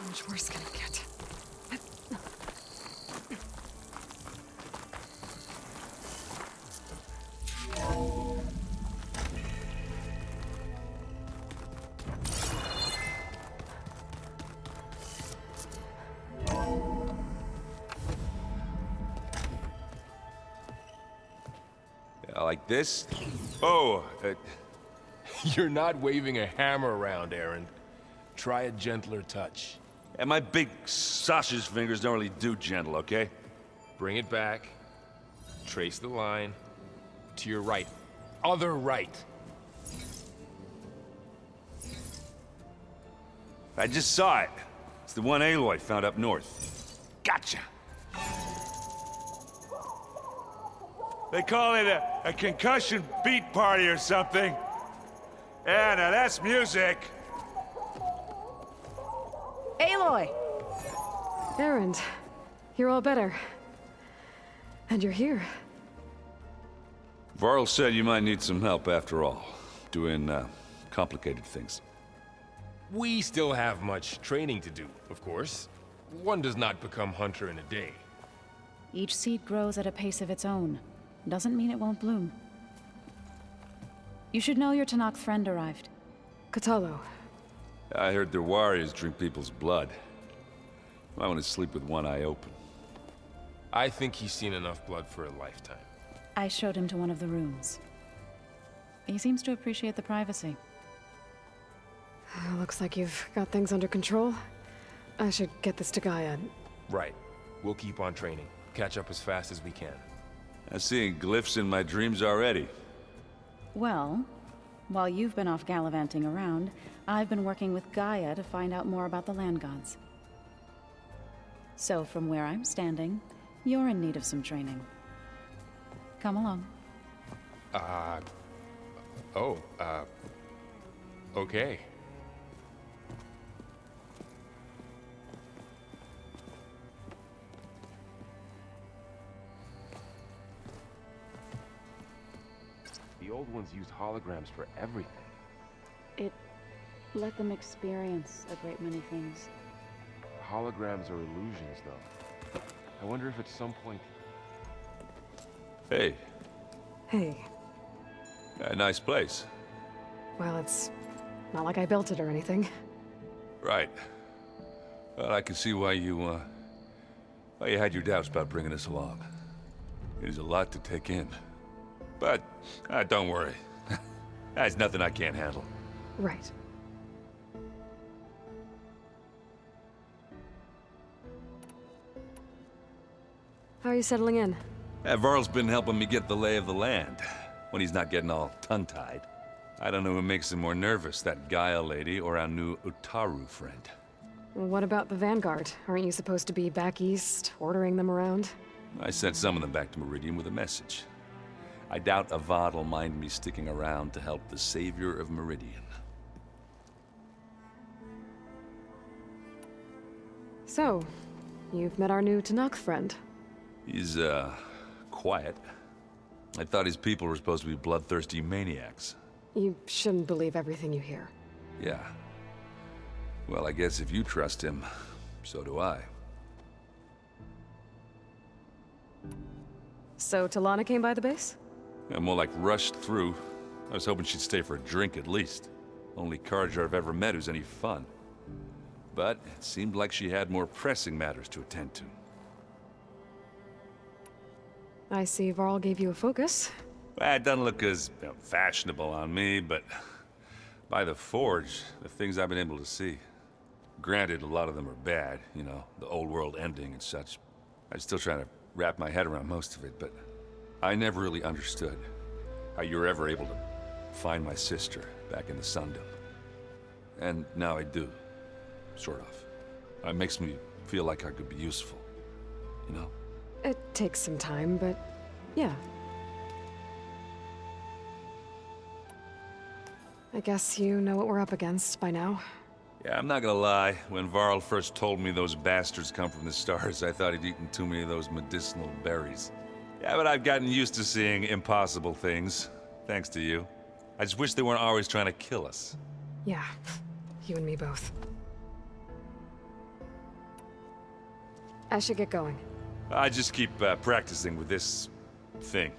much worse can it get? Yeah, like this? Oh, You're not waving a hammer around, Aaron. Try a gentler touch. and my big sausage fingers don't really do gentle, okay? Bring it back. Trace the line. To your right. Other right. I just saw it. It's the one Aloy found up north. Gotcha! They call it a concussion beat party or something. Yeah, now that's music. Aloy! Erend, you're all better. And you're here. Varl said you might need some help after all, doing complicated things. We still have much training to do, of course. One does not become hunter in a day. Each seed grows at a pace of its own. Doesn't mean it won't bloom. You should know your Tanakh friend arrived. Katalo. I heard their warriors drink people's blood. I want to sleep with one eye open. I think he's seen enough blood for a lifetime. I showed him to one of the rooms. He seems to appreciate the privacy. Looks like you've got things under control. I should get this to Gaia. Right. We'll keep on training. Catch up as fast as we can. I'm seeing glyphs in my dreams already. Well, while you've been off gallivanting around, I've been working with Gaia to find out more about the land gods. So from where I'm standing, you're in need of some training. Come along. Okay. The old ones used holograms for everything. It let them experience a great many things. Holograms are illusions, though. I wonder if at some point... Hey, Hey. a nice place. Well, it's not like I built it or anything. Right. Well, I can see why you had your doubts about bringing us along. It is a lot to take in. But, don't worry. That's nothing I can't handle. Right. How are you settling in? Varl's been helping me get the lay of the land, when he's not getting all tongue-tied. I don't know who makes him more nervous, that Gaia lady or our new Utaru friend. Well, what about the Vanguard? Aren't you supposed to be back east, ordering them around? I sent some of them back to Meridian with a message. I doubt Avad will mind me sticking around to help the savior of Meridian. So, you've met our new Tanakh friend. He's, quiet. I thought his people were supposed to be bloodthirsty maniacs. You shouldn't believe everything you hear. Yeah. Well, I guess if you trust him, so do I. So, Talana came by the base? I'm more like rushed through. I was hoping she'd stay for a drink at least. Only Carja I've ever met who's any fun. But it seemed like she had more pressing matters to attend to. I see Varl gave you a focus. Well, it doesn't look as fashionable on me, but by the Forge, the things I've been able to see. Granted, a lot of them are bad, you know, the old world ending and such. I'm still trying to wrap my head around most of it, but I never really understood how you were ever able to find my sister back in the Sundom. And now I do, sort of. It makes me feel like I could be useful, you know? It takes some time, but yeah. I guess you know what we're up against by now. Yeah, I'm not gonna lie. When Varl first told me those bastards come from the stars, I thought he'd eaten too many of those medicinal berries. Yeah, but I've gotten used to seeing impossible things, thanks to you. I just wish they weren't always trying to kill us. Yeah, you and me both. I should get going. I just keep practicing with this thing.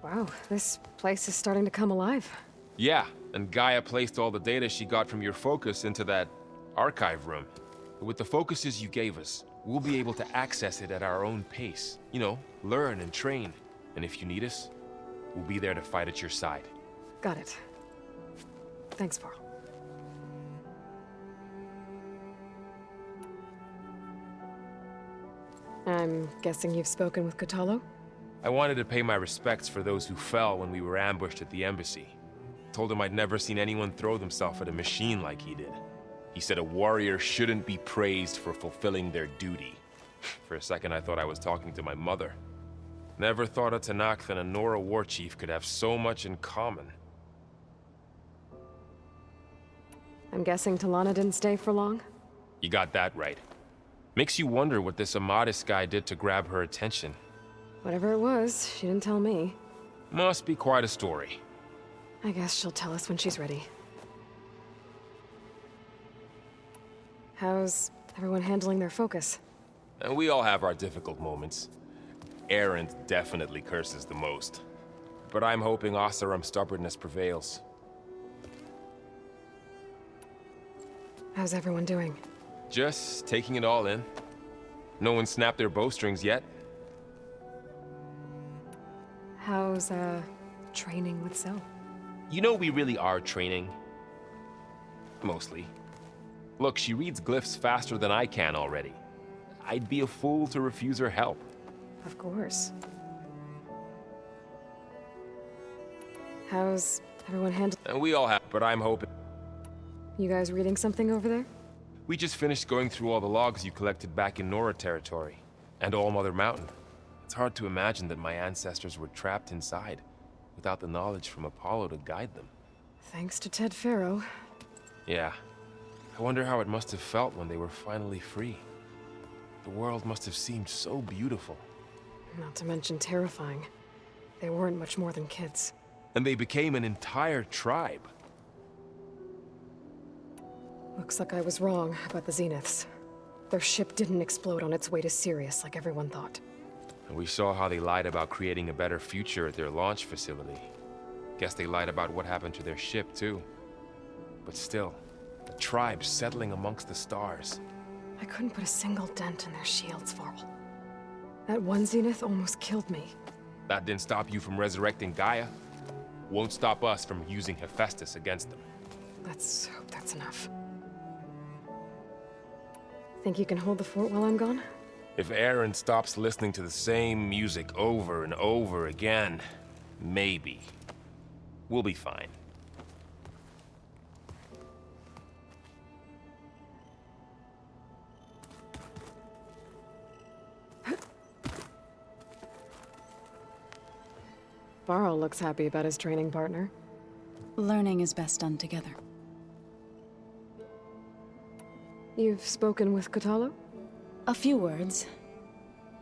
Wow, this place is starting to come alive. Yeah, and Gaia placed all the data she got from your focus into that archive room. With the focuses you gave us, we'll be able to access it at our own pace. You know, learn and train. And if you need us, we'll be there to fight at your side. Got it. Thanks, Varl. I'm guessing you've spoken with Kotallo? I wanted to pay my respects for those who fell when we were ambushed at the embassy. Told him I'd never seen anyone throw themselves at a machine like he did. He said a warrior shouldn't be praised for fulfilling their duty. For a second, I thought I was talking to my mother. Never thought a Tenakth and a Nora war chief could have so much in common. I'm guessing Talana didn't stay for long? You got that right. Makes you wonder what this Amadis guy did to grab her attention. Whatever it was, she didn't tell me. Must be quite a story. I guess she'll tell us when she's ready. How's everyone handling their focus? And we all have our difficult moments. Erend definitely curses the most. But I'm hoping Oseram's stubbornness prevails. How's everyone doing? Just taking it all in. No one snapped their bowstrings yet. How's, training with Zoe? You know we really are training. Mostly. Look, she reads glyphs faster than I can already. I'd be a fool to refuse her help. Of course. How's everyone handling? And we all have, but I'm hoping... You guys reading something over there? We just finished going through all the logs you collected back in Nora territory. And All Mother Mountain. It's hard to imagine that my ancestors were trapped inside, without the knowledge from Apollo to guide them. Thanks to Ted Faro. Yeah. I wonder how it must have felt when they were finally free. The world must have seemed so beautiful. Not to mention terrifying. They weren't much more than kids. And they became an entire tribe. Looks like I was wrong about the Zeniths. Their ship didn't explode on its way to Sirius like everyone thought. And we saw how they lied about creating a better future at their launch facility. Guess they lied about what happened to their ship, too. But still, a tribe settling amongst the stars. I couldn't put a single dent in their shields, Varl. That one Zenith almost killed me. That didn't stop you from resurrecting Gaia. Won't stop us from using Hephaestus against them. Let's hope that's enough. Think you can hold the fort while I'm gone? If Erend stops listening to the same music over and over again, maybe. We'll be fine. Varl looks happy about his training partner. Learning is best done together. You've spoken with Kotallo? A few words.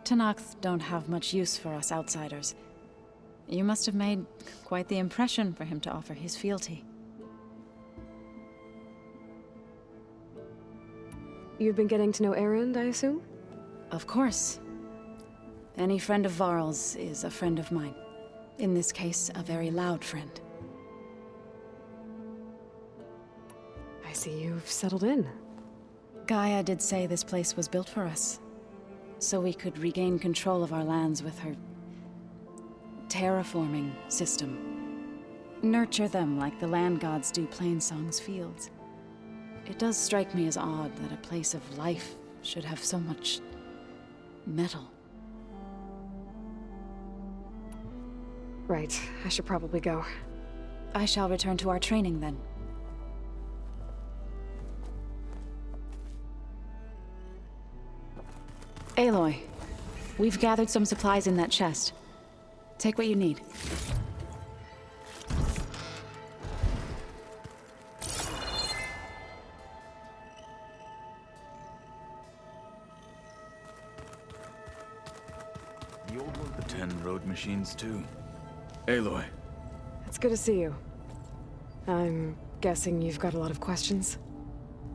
Tenakth don't have much use for us outsiders. You must have made quite the impression for him to offer his fealty. You've been getting to know Erend, I assume? Of course. Any friend of Varl's is a friend of mine. In this case, a very loud friend. I see you've settled in. Gaia did say this place was built for us, so we could regain control of our lands with her terraforming system. Nurture them like the land gods do Plainsong's fields. It does strike me as odd that a place of life should have so much metal. Right, I should probably go. I shall return to our training then. Aloy, we've gathered some supplies in that chest. Take what you need. The 10 road machines too. Aloy. It's good to see you. I'm guessing you've got a lot of questions?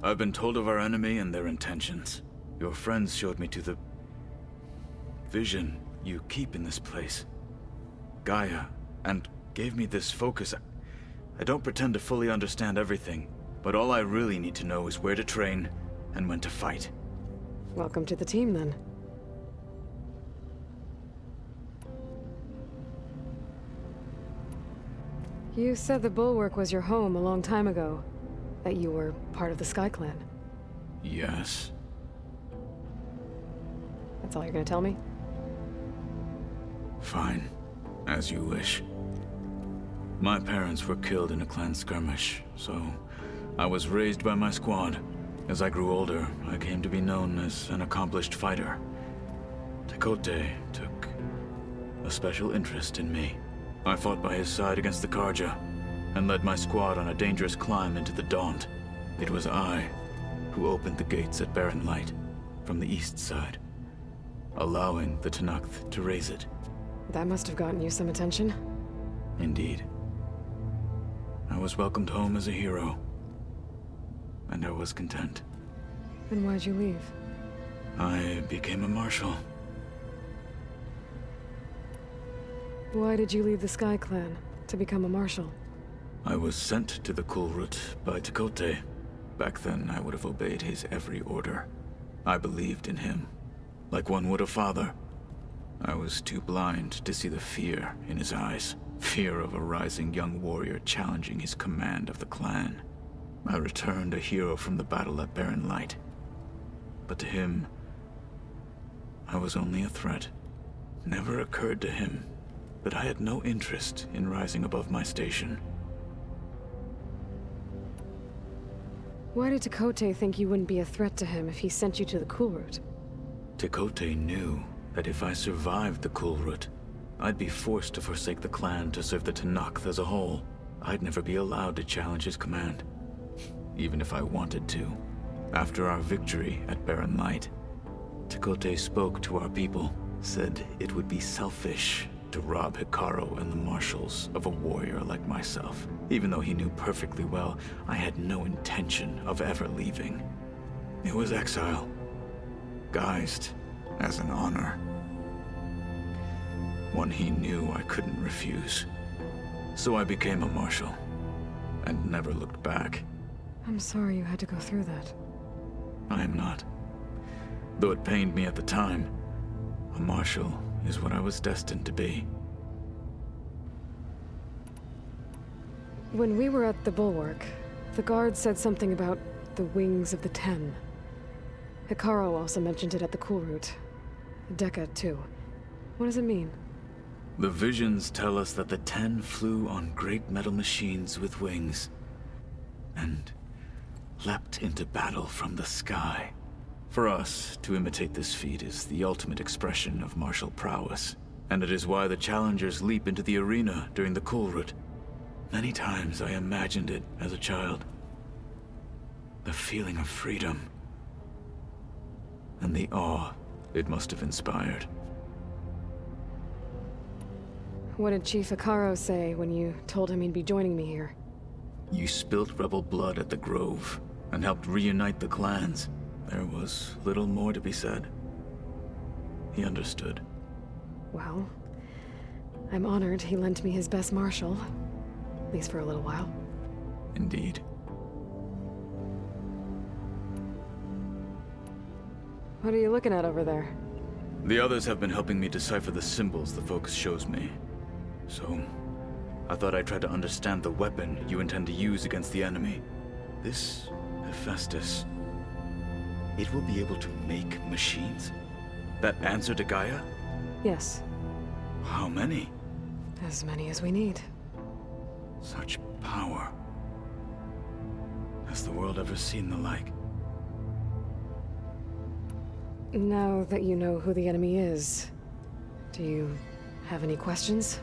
I've been told of our enemy and their intentions. Your friends showed me to the vision you keep in this place, Gaia, and gave me this focus. I don't pretend to fully understand everything, but all I really need to know is where to train and when to fight. Welcome to the team, then. You said the Bulwark was your home a long time ago. That you were part of the Sky Clan. Yes. That's all you're gonna tell me? Fine. As you wish. My parents were killed in a clan skirmish, so I was raised by my squad. As I grew older, I came to be known as an accomplished fighter. Tekote took a special interest in me. I fought by his side against the Karja, and led my squad on a dangerous climb into the Daunt. It was I who opened the gates at Barren Light, from the east side, allowing the Tenakth to raise it. That must have gotten you some attention. Indeed. I was welcomed home as a hero, and I was content. Then why'd you leave? I became a marshal. Why did you leave the Sky Clan to become a marshal? I was sent to the Kulrut by Tekote. Back then, I would have obeyed his every order. I believed in him, like one would a father. I was too blind to see the fear in his eyes. Fear of a rising young warrior challenging his command of the clan. I returned a hero from the battle at Barren Light. But to him, I was only a threat. Never occurred to him that I had no interest in rising above my station. Why did Tekote think you wouldn't be a threat to him if he sent you to the Kulrut? Tekote knew that if I survived the Kulrut, I'd be forced to forsake the clan to serve the Tenakth as a whole. I'd never be allowed to challenge his command, even if I wanted to. After our victory at Barren Light, Tekote spoke to our people, said it would be selfish to rob Hikaru and the marshals of a warrior like myself, even though he knew perfectly well I had no intention of ever leaving. It was exile, guised as an honor. One he knew I couldn't refuse. So I became a marshal, and never looked back. I'm sorry you had to go through that. I am not. Though it pained me at the time, a marshal is what I was destined to be. When we were at the Bulwark, the guard said something about the Wings of the Ten. Hikaru also mentioned it at the Kulrut. Dekka, too. What does it mean? The visions tell us that the Ten flew on great metal machines with wings, and leapt into battle from the sky. For us, to imitate this feat is the ultimate expression of martial prowess, and it is why the challengers leap into the arena during the Kulrut. Many times I imagined it as a child. The feeling of freedom, and the awe it must have inspired. What did Chief Hikaru say when you told him he'd be joining me here? You spilt rebel blood at the Grove, and helped reunite the clans. There was little more to be said. He understood. Well, I'm honored he lent me his best marshal. At least for a little while. Indeed. What are you looking at over there? The others have been helping me decipher the symbols the Focus shows me. So, I thought I'd try to understand the weapon you intend to use against the enemy. This Hephaestus, it will be able to make machines? That answer to Gaia? Yes, How many? as many as we need. Such power. Has the world ever seen the like? Now that you know who the enemy is, do you have any questions?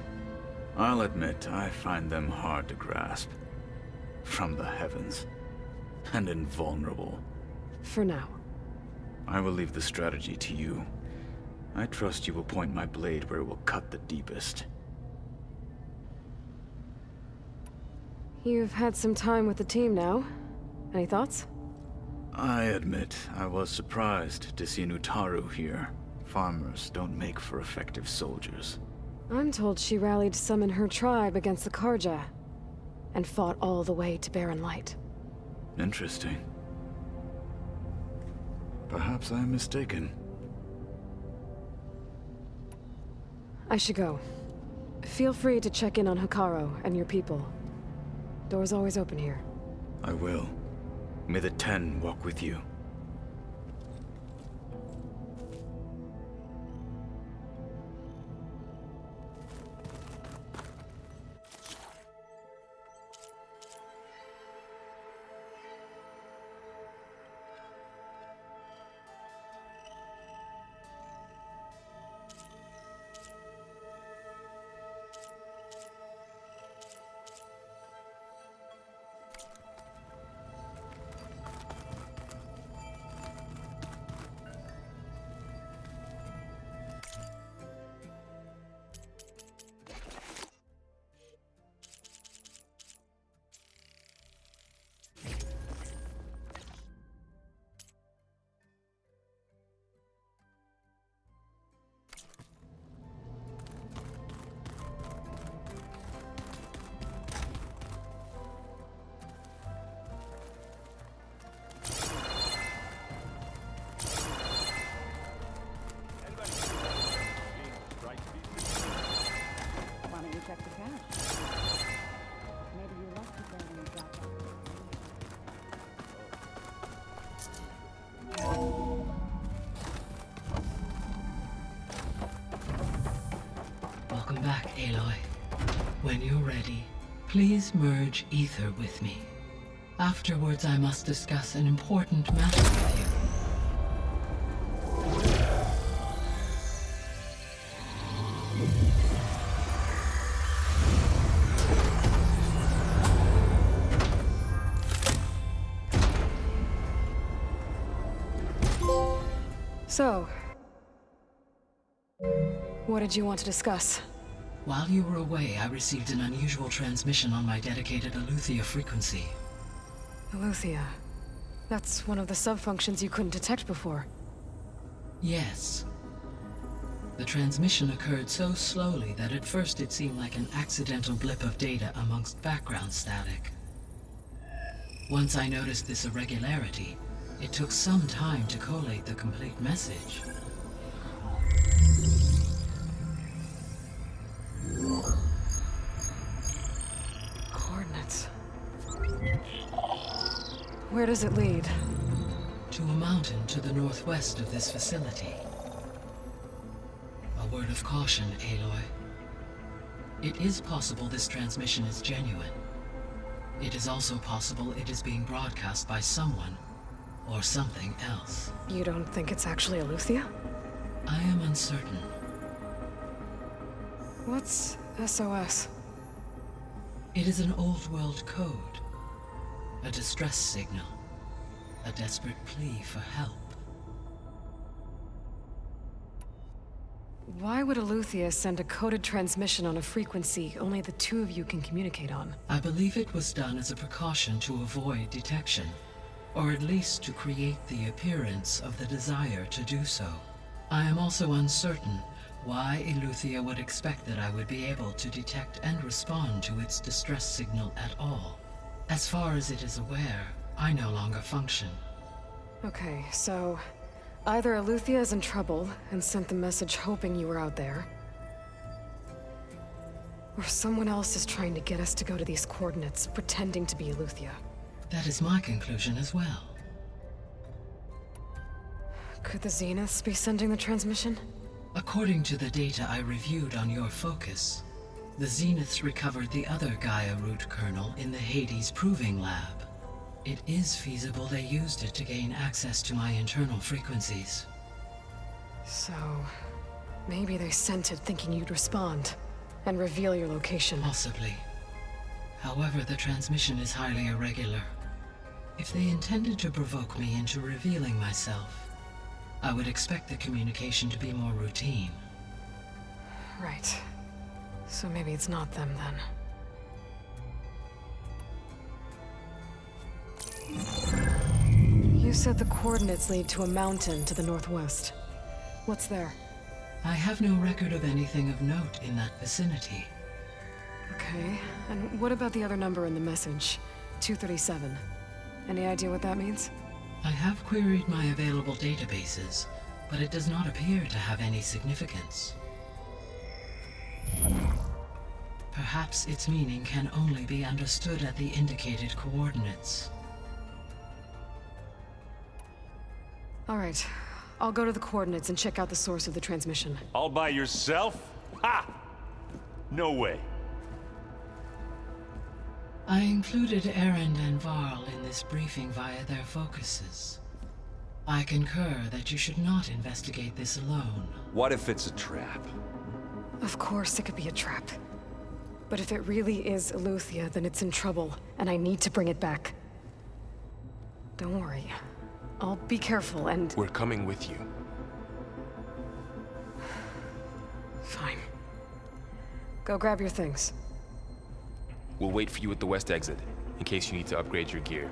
I'll admit, I find them hard to grasp. From the heavens. And invulnerable. For now. I will leave the strategy to you. I trust you will point my blade where it will cut the deepest. You've had some time with the team now. Any thoughts? I admit, I was surprised to see Nutaru here. Farmers don't make for effective soldiers. I'm told she rallied some in her tribe against the Karja, and fought all the way to Barren Light. Interesting. Perhaps I am mistaken. I should go. Feel free to check in on Hikaru and your people. Door's always open here. I will. May the Ten walk with you. Why don't you check the cache? Maybe you left it there when you dropped it. Welcome back, Aloy. When you're ready, please merge ether with me. Afterwards, I must discuss an important matter with you. So, what did you want to discuss? While you were away, I received an unusual transmission on my dedicated Aletheia frequency. Aletheia. That's one of the sub-functions you couldn't detect before. Yes. The transmission occurred so slowly that at first it seemed like an accidental blip of data amongst background static. Once I noticed this irregularity, it took some time to collate the complete message. Coordinates. Where does it lead? To a mountain to the northwest of this facility. A word of caution, Aloy. It is possible this transmission is genuine. It is also possible it is being broadcast by someone or something else. You don't think it's actually Aletheia? I am uncertain. What's SOS? It is an old-world code. A distress signal. A desperate plea for help. Why would Aletheia send a coded transmission on a frequency only the two of you can communicate on? I believe it was done as a precaution to avoid detection, or at least to create the appearance of the desire to do so. I am also uncertain why Aletheia would expect that I would be able to detect and respond to its distress signal at all. As far as it is aware, I no longer function. Okay, so either Aletheia is in trouble and sent the message hoping you were out there, or someone else is trying to get us to go to these coordinates, pretending to be Aletheia. That is my conclusion as well. Could the Zeniths be sending the transmission? According to the data I reviewed on your focus, the Zeniths recovered the other Gaia root kernel in the Hades Proving Lab. It is feasible they used it to gain access to my internal frequencies. So, maybe they sent it thinking you'd respond and reveal your location. Possibly. However, the transmission is highly irregular. If they intended to provoke me into revealing myself, I would expect the communication to be more routine. Right. So maybe it's not them then. said the coordinates lead to a mountain to the northwest. What's there? I have no record of anything of note in that vicinity. Okay, and what about the other number in the message? 237. Any idea what that means? I have queried my available databases, but it does not appear to have any significance. Perhaps its meaning can only be understood at the indicated coordinates. All right, I'll go to the coordinates and check out the source of the transmission. All by yourself? Ha! No way. I included Erend and Varl in this briefing via their focuses. I concur that you should not investigate this alone. What if it's a trap? Of course it could be a trap. But if it really is Eleuthia, then it's in trouble, and I need to bring it back. Don't worry. I'll be careful and... We're coming with you. Fine. Go grab your things. We'll wait for you at the west exit, in case you need to upgrade your gear.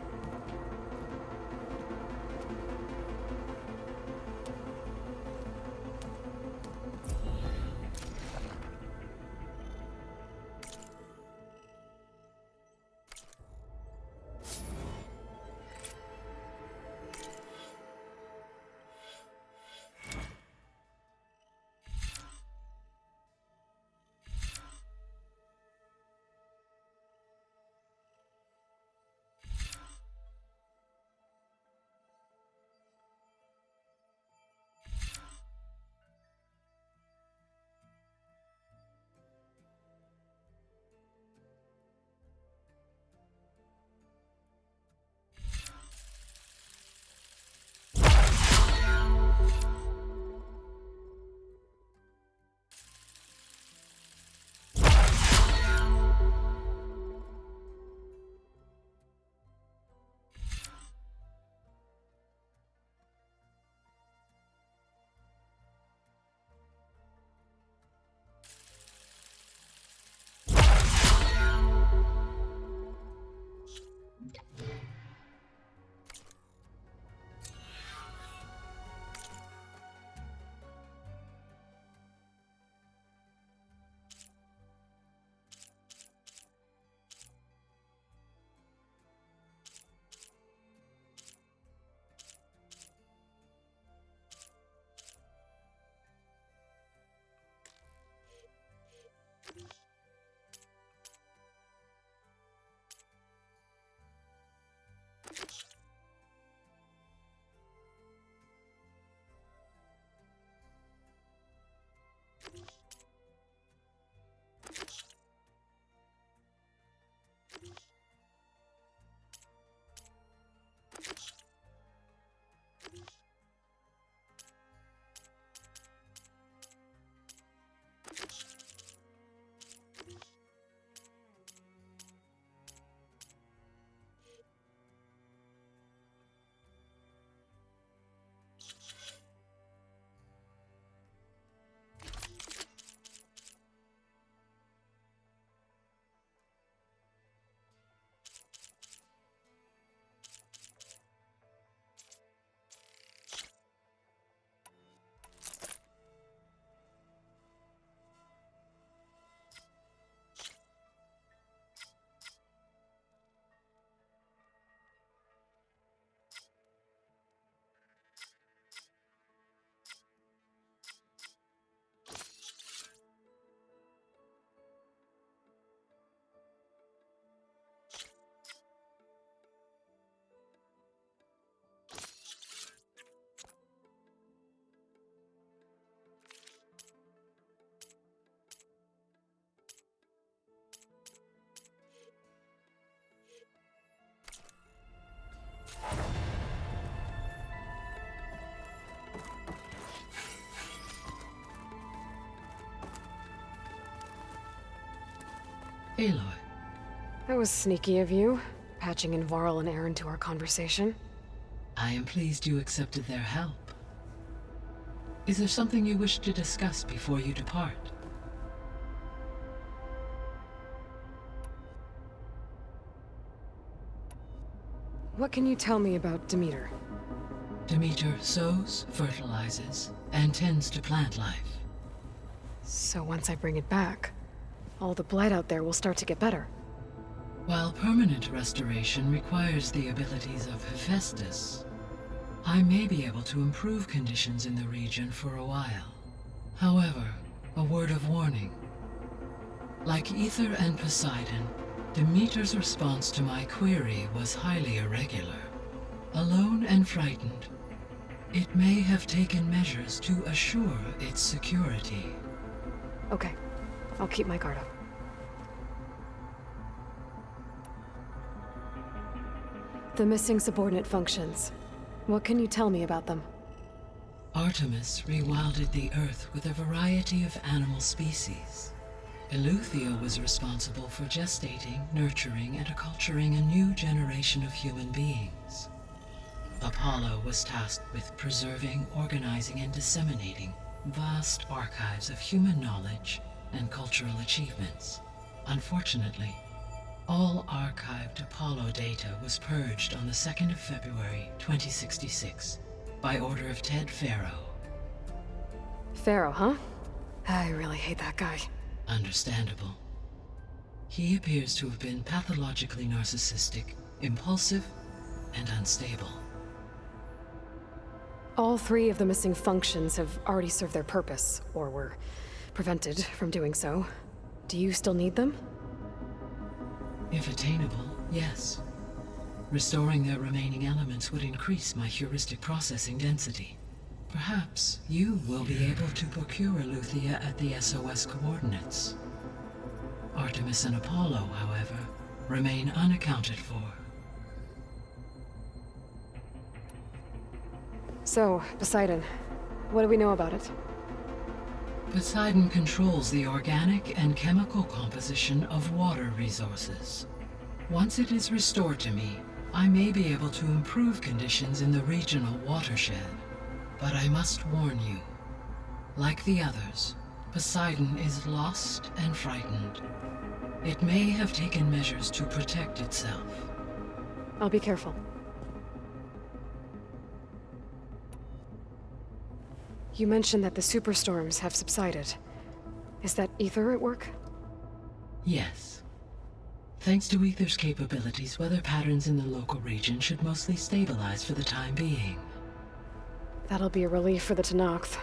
Aloy, That was sneaky of you, patching in Varl and Erend to our conversation. I am pleased you accepted their help. Is there something you wish to discuss before you depart? What can you tell me about Demeter? Demeter sows, fertilizes, and tends to plant life. So once I bring it back, all the blight out there will start to get better. While permanent restoration requires the abilities of Hephaestus, I may be able to improve conditions in the region for a while. However, a word of warning. Like Aether and Poseidon, Demeter's response to my query was highly irregular. Alone and frightened, it may have taken measures to assure its security. Okay, I'll keep my guard up. The missing subordinate functions. What can you tell me about them? Artemis rewilded the Earth with a variety of animal species. Eleuthia was responsible for gestating, nurturing, and acculturating a new generation of human beings. Apollo was tasked with preserving, organizing, and disseminating vast archives of human knowledge and cultural achievements. Unfortunately, all archived Apollo data was purged on the 2nd of February, 2066, by order of Ted Faro. Pharaoh, huh? I really hate that guy. Understandable. He appears to have been pathologically narcissistic, impulsive, and unstable. All 3 of the missing functions have already served their purpose, or were prevented from doing so. Do you still need them? If attainable, yes. Restoring their remaining elements would increase my heuristic processing density. Perhaps you will be able to procure Eleuthia at the SOS coordinates. Artemis and Apollo, however, remain unaccounted for. So, Poseidon, what do we know about it? Poseidon controls the organic and chemical composition of water resources. Once it is restored to me, I may be able to improve conditions in the regional watershed. But I must warn you, like the others, Poseidon is lost and frightened. It may have taken measures to protect itself. I'll be careful. You mentioned that the superstorms have subsided. Is that Aether at work? Yes. Thanks to Aether's capabilities, weather patterns in the local region should mostly stabilize for the time being. That'll be a relief for the Tenakth.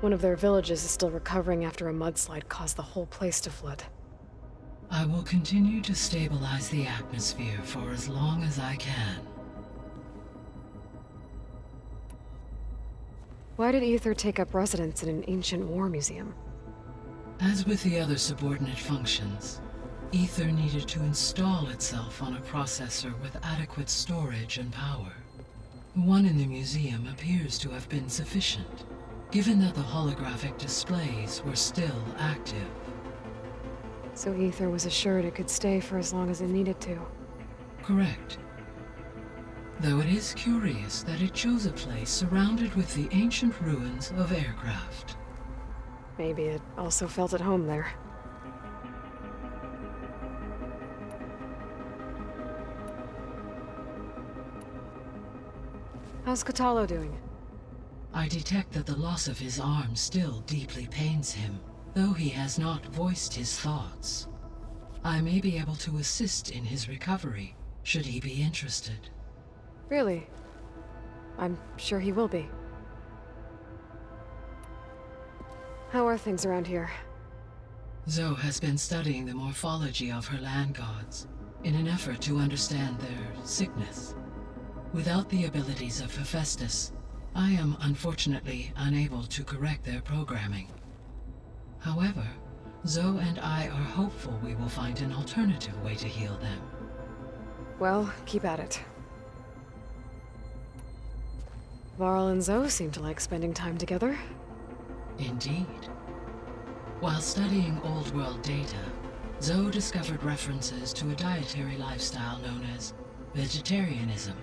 One of their villages is still recovering after a mudslide caused the whole place to flood. I will continue to stabilize the atmosphere for as long as I can. Why did Aether take up residence in an ancient war museum? As with the other subordinate functions, Aether needed to install itself on a processor with adequate storage and power. The one in the museum appears to have been sufficient, given that the holographic displays were still active. So Aether was assured it could stay for as long as it needed to. Correct. Though it is curious that it chose a place surrounded with the ancient ruins of aircraft. Maybe it also felt at home there. How's Cradle doing? I detect that the loss of his arm still deeply pains him, though he has not voiced his thoughts. I may be able to assist in his recovery, should he be interested. Really? I'm sure he will be. How are things around here? Zoe has been studying the morphology of her land gods in an effort to understand their sickness. Without the abilities of Hephaestus, I am unfortunately unable to correct their programming. However, Zoe and I are hopeful we will find an alternative way to heal them. Well, keep at it. Varl and Zoe seem to like spending time together. Indeed. While studying Old World data, Zoe discovered references to a dietary lifestyle known as vegetarianism.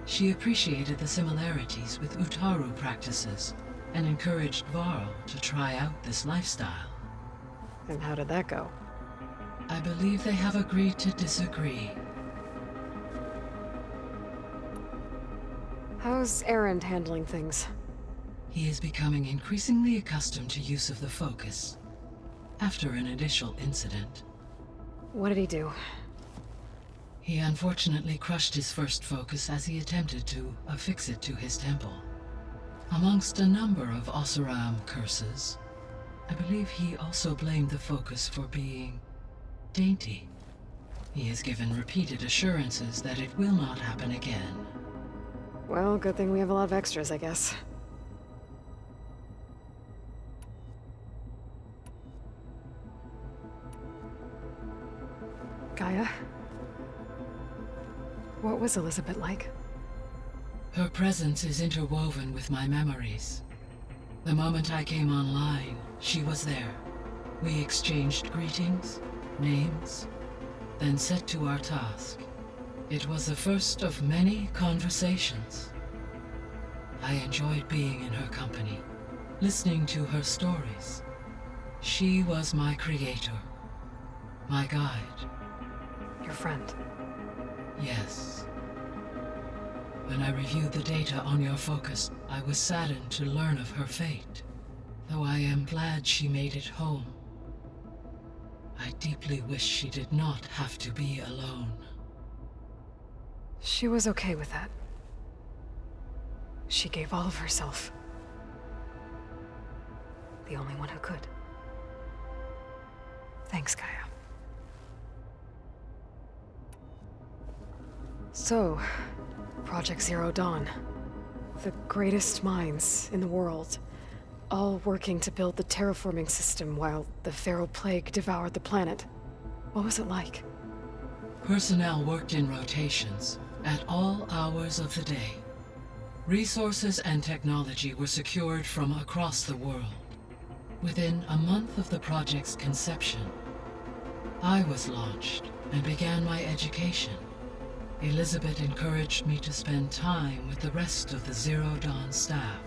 She appreciated the similarities with Utaru practices and encouraged Varl to try out this lifestyle. And how did that go? I believe they have agreed to disagree. How's Erend handling things? He is becoming increasingly accustomed to use of the focus, after an initial incident. What did he do? He unfortunately crushed his first focus as he attempted to affix it to his temple. Amongst a number of Oseram curses, I believe he also blamed the focus for being dainty. He has given repeated assurances that it will not happen again. Well, good thing we have a lot of extras, I guess. Gaia? What was Elizabeth like? Her presence is interwoven with my memories. The moment I came online, she was there. We exchanged greetings, names, then set to our task. It was the first of many conversations. I enjoyed being in her company, listening to her stories. She was my creator, my guide. Your friend. Yes. When I reviewed the data on your focus, I was saddened to learn of her fate, though I am glad she made it home. I deeply wish she did not have to be alone. She was okay with that. She gave all of herself. The only one who could. Thanks, Gaia. So, Project Zero Dawn. The greatest minds in the world, all working to build the terraforming system while the Pharaoh Plague devoured the planet. What was it like? Personnel worked in rotations, at all hours of the day. Resources and technology were secured from across the world. Within a month of the project's conception, I was launched and began my education. Elizabeth encouraged me to spend time with the rest of the Zero Dawn staff.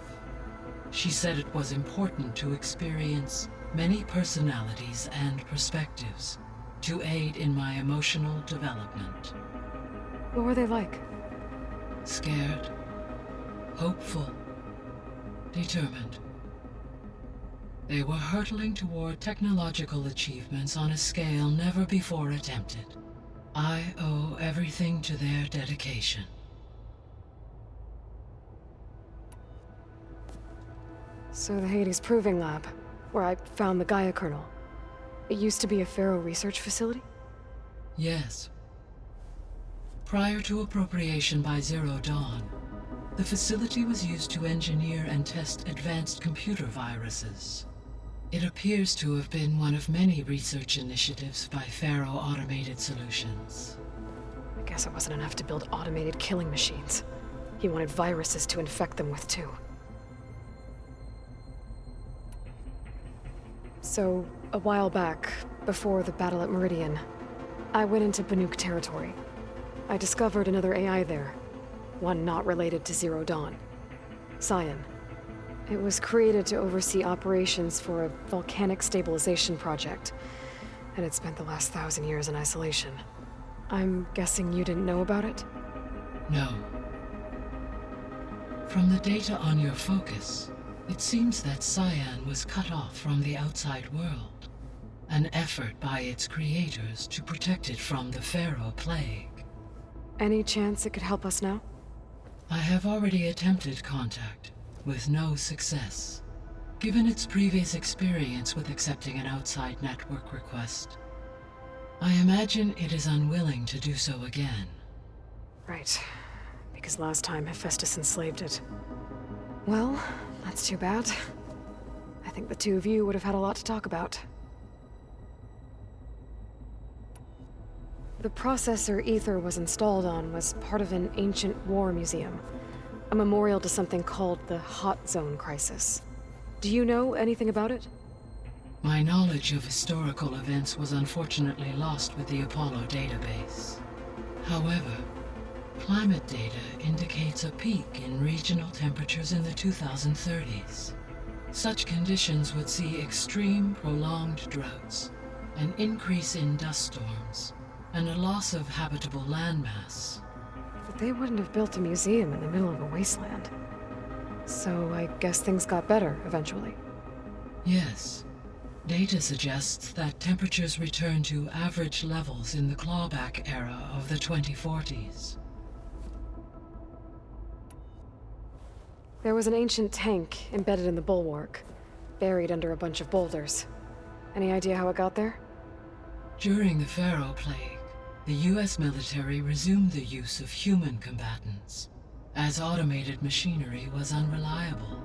She said it was important to experience many personalities and perspectives to aid in my emotional development. What were they like? Scared, hopeful, determined. They were hurtling toward technological achievements on a scale never before attempted. I owe everything to their dedication. So the Hades Proving Lab, where I found the Gaia kernel. It used to be a Pharaoh research facility? Yes. Prior to appropriation by Zero Dawn, the facility was used to engineer and test advanced computer viruses. It appears to have been one of many research initiatives by Pharaoh Automated Solutions. I guess it wasn't enough to build automated killing machines. He wanted viruses to infect them with too. So, a while back, before the battle at Meridian, I went into Banuk territory. I discovered another AI there, one not related to Zero Dawn. Cyan. It was created to oversee operations for a volcanic stabilization project, and it spent the last 1,000 years in isolation. I'm guessing you didn't know about it? No. From the data on your focus, it seems that Cyan was cut off from the outside world, an effort by its creators to protect it from the Pharaoh Plague. Any chance it could help us now? I have already attempted contact, with no success. Given its previous experience with accepting an outside network request, I imagine it is unwilling to do so again. Right. Because last time Hephaestus enslaved it. Well, that's too bad. I think the two of you would have had a lot to talk about. The processor Ether was installed on was part of an ancient war museum. A memorial to something called the Hot Zone Crisis. Do you know anything about it? My knowledge of historical events was unfortunately lost with the Apollo database. However, climate data indicates a peak in regional temperatures in the 2030s. Such conditions would see extreme, prolonged droughts, an increase in dust storms, and a loss of habitable landmass. The But they wouldn't have built a museum in the middle of a wasteland. So I guess things got better eventually. Yes. Data suggests that temperatures returned to average levels in the clawback era of the 2040s. There was an ancient tank embedded in the bulwark, buried under a bunch of boulders. Any idea how it got there? During the Pharaoh Plague, the US military resumed the use of human combatants, as automated machinery was unreliable.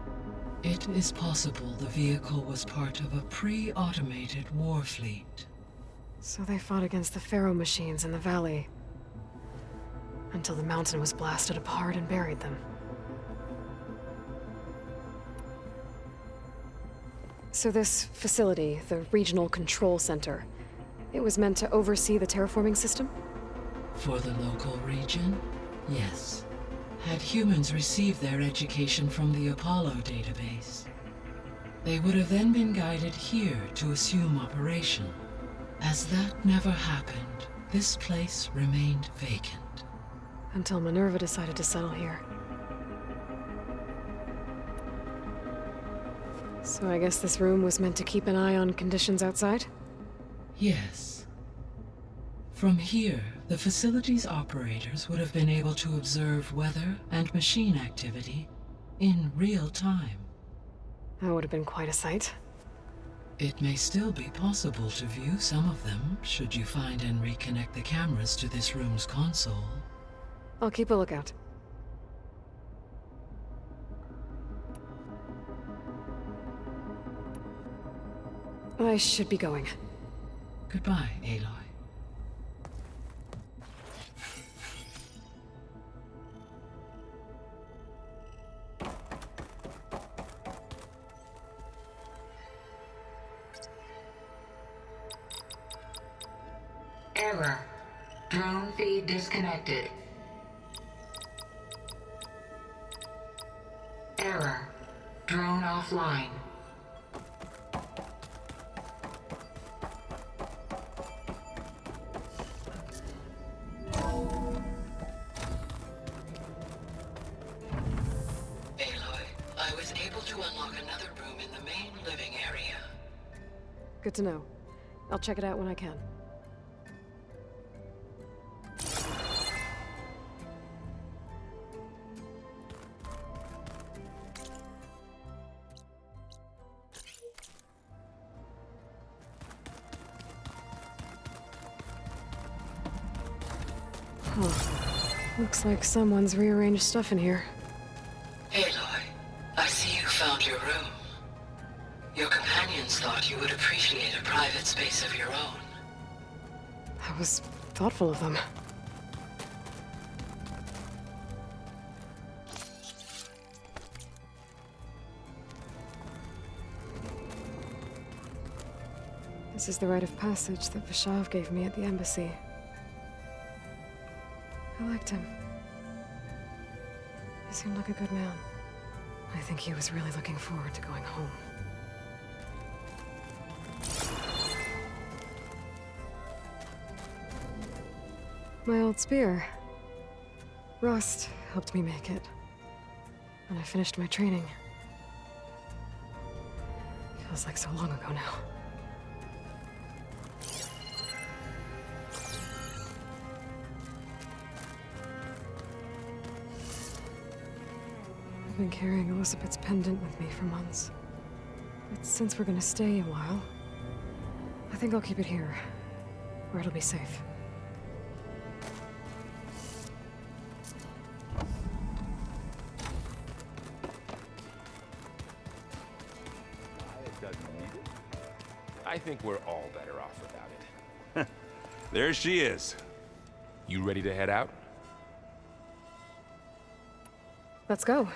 It is possible the vehicle was part of a pre-automated war fleet. So they fought against the Pharaoh machines in the valley, until the mountain was blasted apart and buried them. So this facility, the Regional Control Center, it was meant to oversee the terraforming system? For the local region, yes. Had humans received their education from the Apollo database, they would have then been guided here to assume operation. As that never happened, this place remained vacant. Until Minerva decided to settle here. So I guess this room was meant to keep an eye on conditions outside? Yes. From here, the facility's operators would have been able to observe weather and machine activity in real time. That would have been quite a sight. It may still be possible to view some of them, should you find and reconnect the cameras to this room's console. I'll keep a lookout. I should be going. Goodbye, Aloy. Error. Drone feed disconnected. Error. Drone offline. Good to know. I'll check it out when I can. Looks like someone's rearranged stuff in here. Aloy, I see you found your room. Your companions thought you would appreciate a private space of your own. That was thoughtful of them. This is the rite of passage that Vishav gave me at the embassy. I liked him. He seemed like a good man. I think he was really looking forward to going home. My old spear. Rust helped me make it. And I finished my training. Feels like so long ago now. I've been carrying Elizabeth's pendant with me for months. But since we're gonna stay a while, I think I'll keep it here, where it'll be safe. I think we're all better off without it. There she is. You ready to head out? Let's go.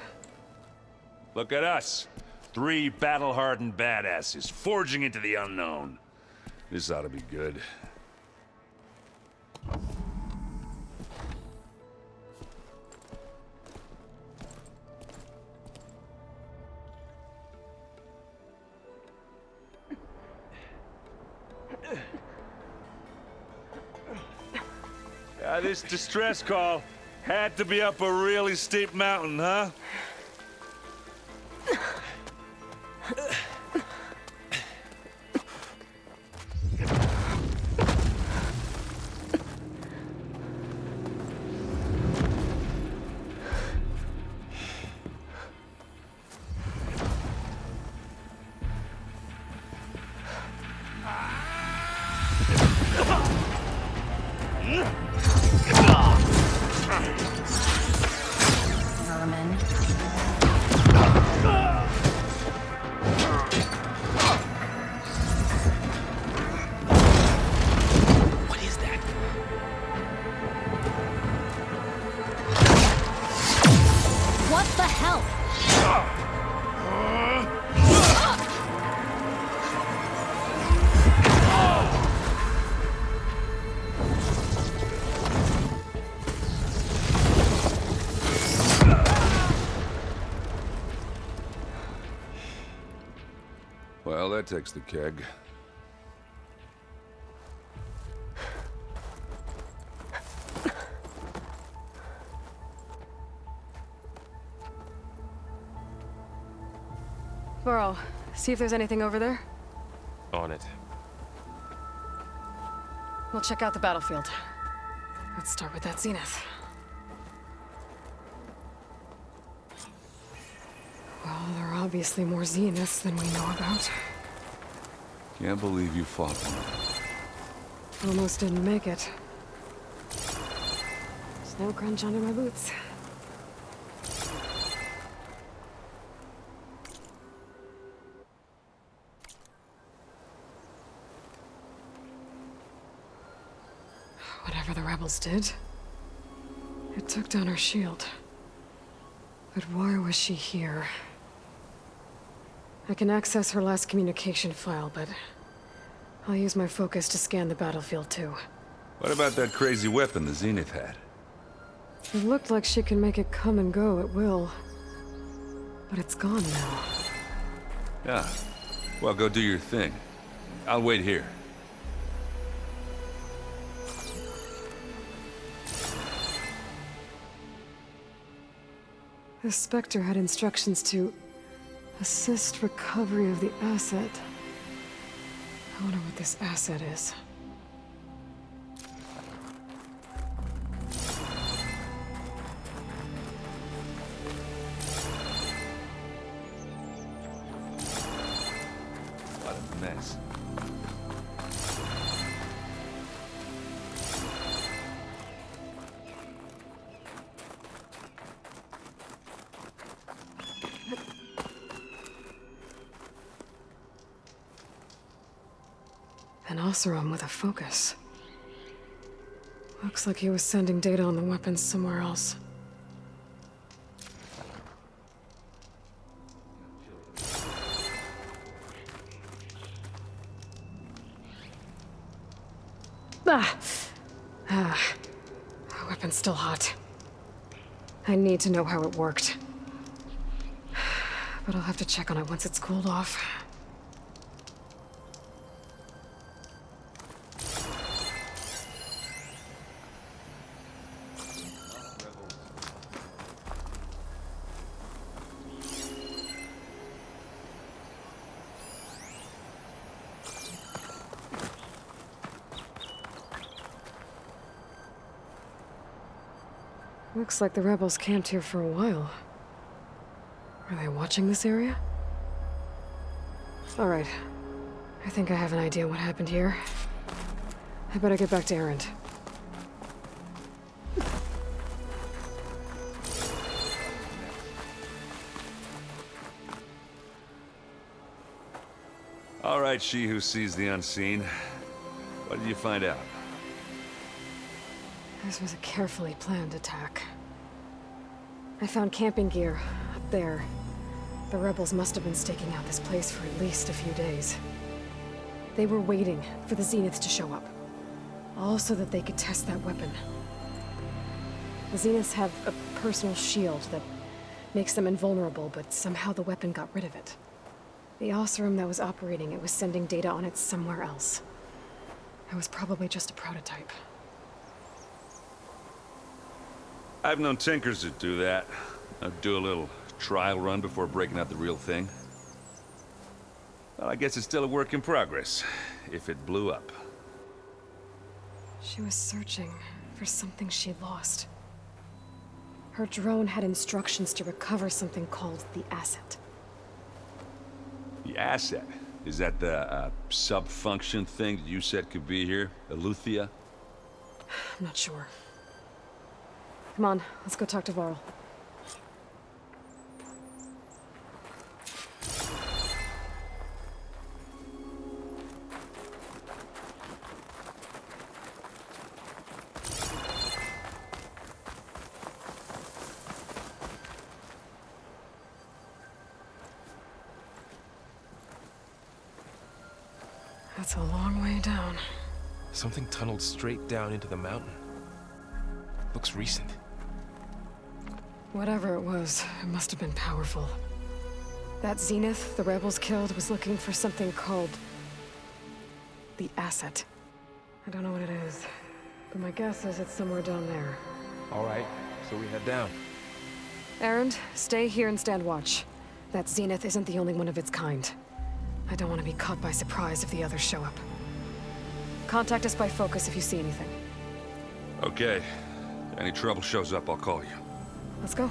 Look at us. 3 battle-hardened badasses forging into the unknown. This ought to be good. This distress call. Had to be up a really steep mountain, huh? Vermin. What is that? What the hell? Well, that takes the keg. Burrow, see if there's anything over there. On it. We'll check out the battlefield. Let's start with that zenith. Well, there are obviously more zeniths than we know about. Can't believe you fought one. Almost didn't make it. Snow crunch under my boots. Whatever the rebels did, it took down her shield. But why was she here? I can access her last communication file, but I'll use my focus to scan the battlefield too. What about that crazy weapon the Zenith had? It looked like she can make it come and go at will. But it's gone now. Yeah. Well, go do your thing. I'll wait here. The Spectre had instructions to assist recovery of the asset. I wonder what this asset is. What a mess. An Oseram with a focus. Looks like he was sending data on the weapons somewhere else. The weapon's still hot. I need to know how it worked. But I'll have to check on it once it's cooled off. Looks like the rebels camped here for a while. Are they watching this area? All right. I think I have an idea what happened here. I better get back to Erend. All right, she who sees the unseen. What did you find out? This was a carefully planned attack. I found camping gear up there. The rebels must have been staking out this place for at least a few days. They were waiting for the Zeniths to show up. All so that they could test that weapon. The Zeniths have a personal shield that makes them invulnerable, but somehow the weapon got rid of it. The Oseram that was operating it was sending data on it somewhere else. It was probably just a prototype. I've known tinkers that do that. I'd do a little trial run before breaking out the real thing. Well, I guess it's still a work in progress, if it blew up. She was searching for something she lost. Her drone had instructions to recover something called the asset. The asset? Is that the sub-function thing that you said could be here? Eleuthia? I'm not sure. Come on, let's go talk to Varl. That's a long way down. Something tunneled straight down into the mountain. Looks recent. Whatever it was, it must have been powerful. That Zenith the rebels killed was looking for something called the asset. I don't know what it is, but my guess is it's somewhere down there. All right, so we head down. Erend, stay here and stand watch. That Zenith isn't the only one of its kind. I don't want to be caught by surprise if the others show up. Contact us by focus if you see anything. Okay. Any trouble shows up, I'll call you. Let's go.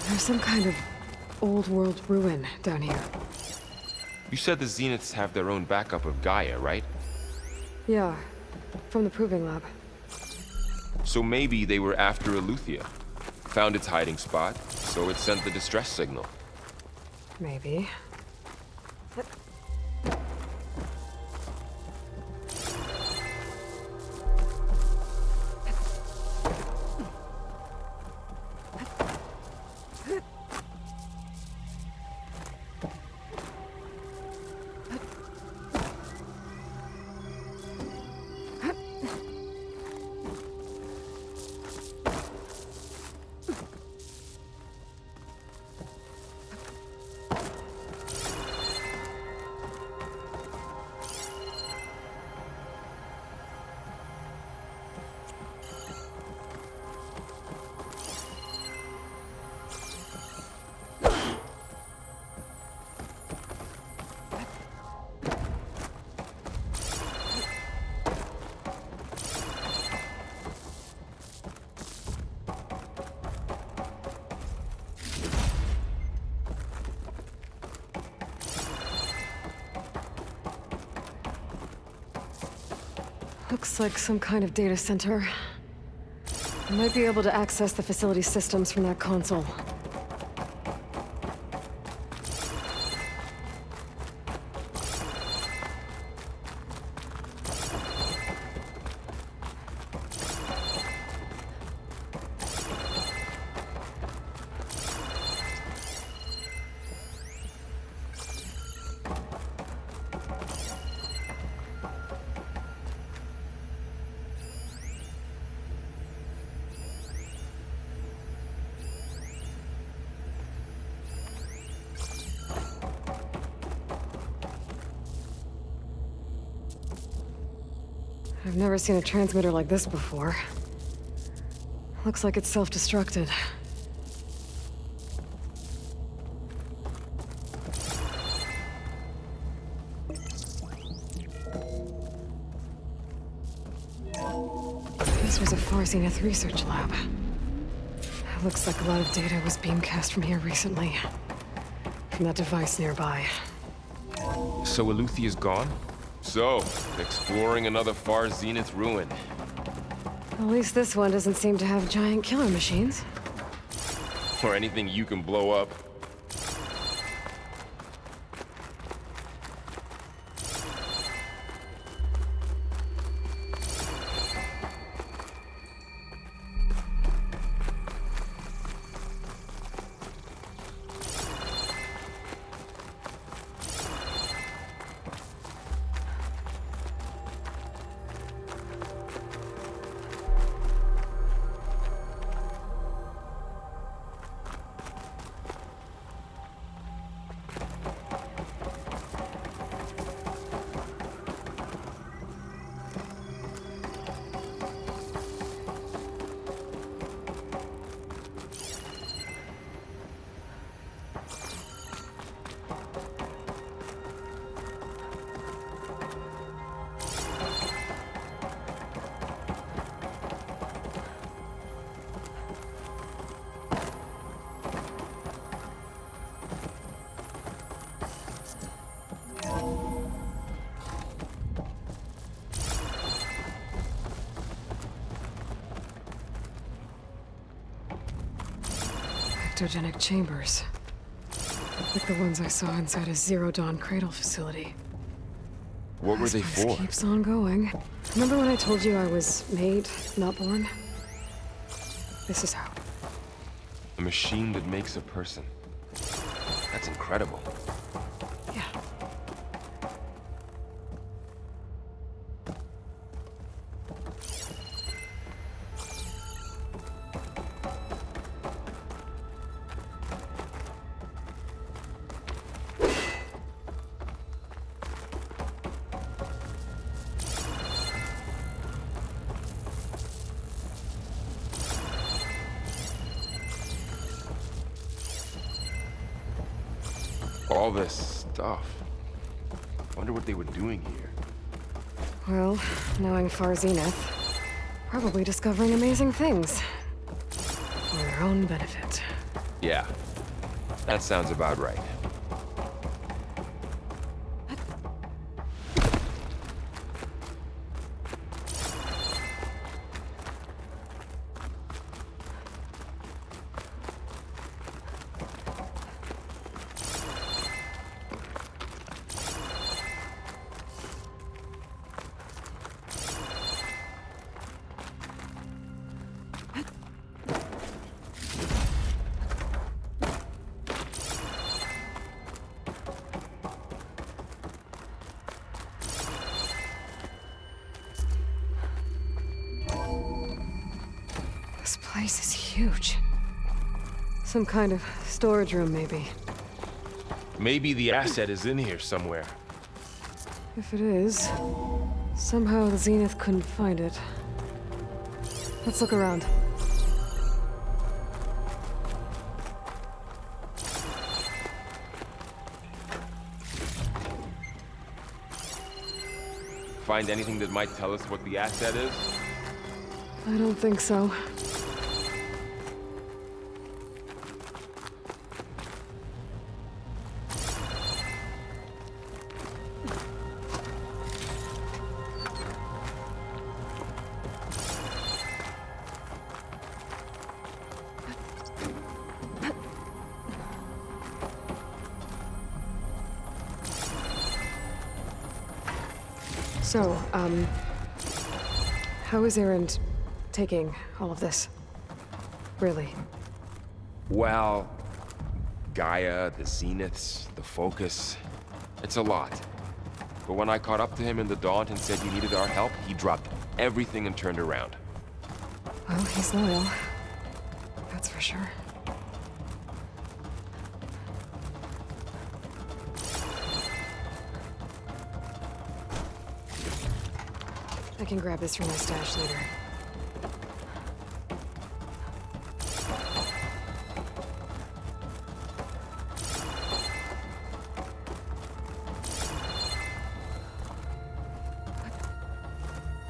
There's some kind of old world ruin down here. You said the Zeniths have their own backup of Gaia, right? Yeah, from the proving lab. So maybe they were after Eleuthia. Found its hiding spot, so it sent the distress signal. Maybe. Looks like some kind of data center. I might be able to access the facility systems from that console. I've never seen a transmitter like this before. Looks like it's self-destructed. This was a Far Zenith research lab. It looks like a lot of data was beamcast from here recently. From that device nearby. So Eleuthia's gone? So, exploring another Far Zenith ruin. At least this one doesn't seem to have giant killer machines. Or anything you can blow up. cryptogenic chambers. Like the ones I saw inside a Zero Dawn Cradle facility. What were they This for? keeps on going. Remember when I told you I was made, not born? This is how. A machine that makes a person. That's incredible. Yeah. All this stuff. Wonder what they were doing here. Well, knowing Far Zenith, probably discovering amazing things. For their own benefit. Yeah, that sounds about right. This place is huge. Some kind of storage room, maybe. Maybe the asset is in here somewhere. If it is, somehow the Zenith couldn't find it. Let's look around. Find anything that might tell us what the asset is? I don't think so. So, how is Erend taking all of this? Really? Well, Gaia, the Zeniths, the Focus. It's a lot. But when I caught up to him in the Daunt and said you needed our help, he dropped everything and turned around. Well, he's loyal. That's for sure. I can grab this from my stash later.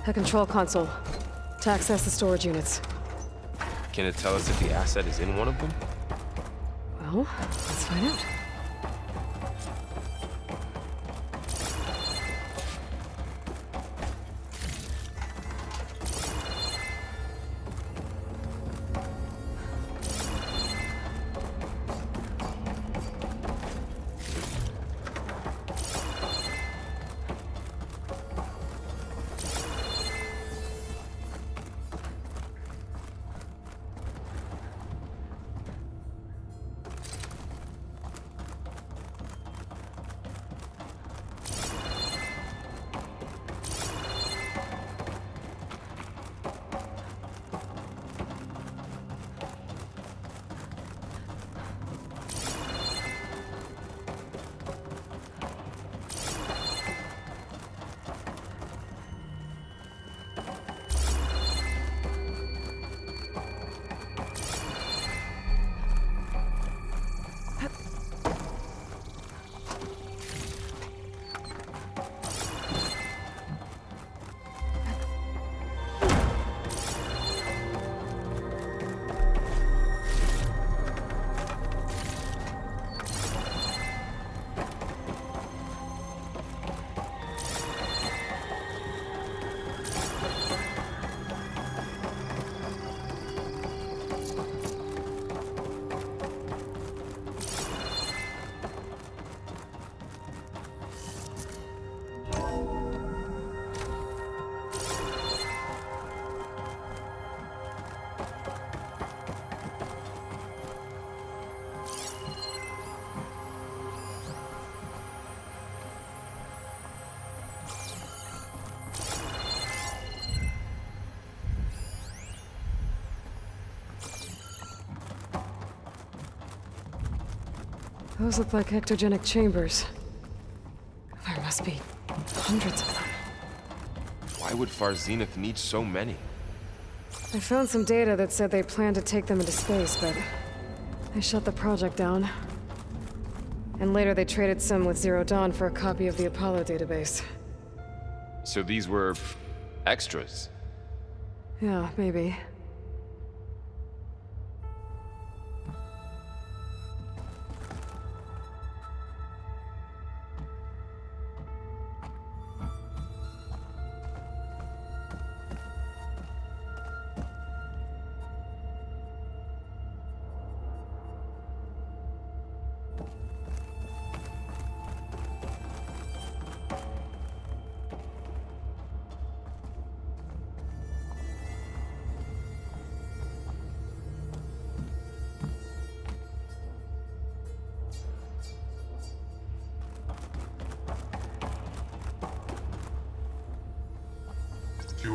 A control console. To access the storage units. Can it tell us if the asset is in one of them? Well, let's find out. Those look like ectogenic chambers. There must be hundreds of them. Why would Far Zenith need so many? I found some data that said they planned to take them into space, but they shut the project down. And later they traded some with Zero Dawn for a copy of the Apollo database. So these were extras. Yeah, maybe.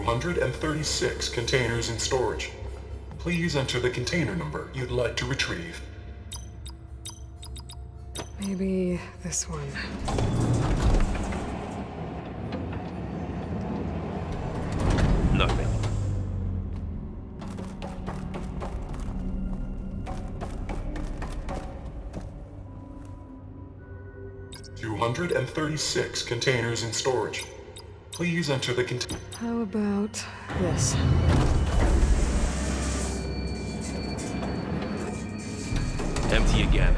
$236 containers in storage. Please enter the container number you'd like to retrieve. Maybe this one. Nothing. $236 containers in storage. Please enter the container. How about this? Empty again.